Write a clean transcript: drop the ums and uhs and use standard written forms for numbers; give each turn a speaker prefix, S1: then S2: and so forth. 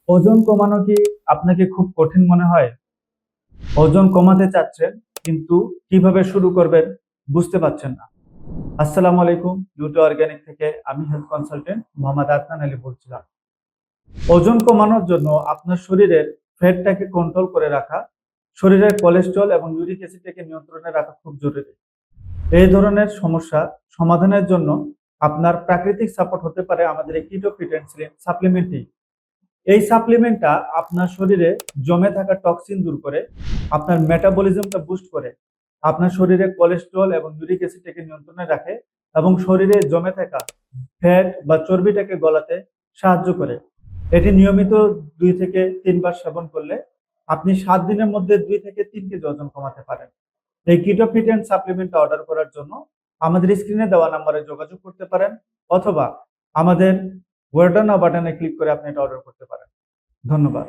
S1: ওজন কমানো কি আপনাকে খুব কঠিন মনে হয়? ওজন কমাতে চাচ্ছেন কিন্তু কিভাবে শুরু করবেন বুঝতে পারছেন না। আসসালামু আলাইকুম, নিউট্রি অর্গানিক থেকে আমি হেলথ কনসালটেন্ট মোহাম্মদ আদনান আলী বলছিলাম। ওজন কমানোর জন্য আপনার শরীরের ফ্যাটটাকে কন্ট্রোল করে রাখা, শরীরের কোলেস্ট্রল এবং ইউরিক অ্যাসিডটাকে নিয়ন্ত্রণে রাখা খুব জরুরি। এই ধরনের সমস্যা সমাধানের জন্য আপনার প্রাকৃতিক সাপোর্ট হতে পারে আমাদের এই কিটো ফিট এন্ড স্লিম সাপ্লিমেন্টটি। এই সাপ্লিমেন্টটা আপনার শরীরে জমে থাকা টক্সিন দূর করে, আপনার মেটাবলিজমটা বুস্ট করে, আপনার শরীরে কোলেস্ট্রল এবং ইউরিক অ্যাসিডটাকে নিয়ন্ত্রণে রাখে এবং শরীরে জমে থাকা ফ্যাট বা চর্বিটাকে গলাতে সাহায্য করে। এটি নিয়মিত 2 থেকে 3 বার সেবন করলে আপনি 7 দিনের মধ্যে 2 থেকে 3 কেজি ওজন কমাতে পারেন। এই কিটো ফিট এন্ড সাপ্লিমেন্টটা অর্ডার করার জন্য আমাদের স্ক্রিনে দেওয়া নাম্বারে যোগাযোগ করতে পারেন, অথবা আমাদের অর্ডার নাও বাটনে ক্লিক করে আপনি এটা অর্ডার করতে পারেন। ধন্যবাদ।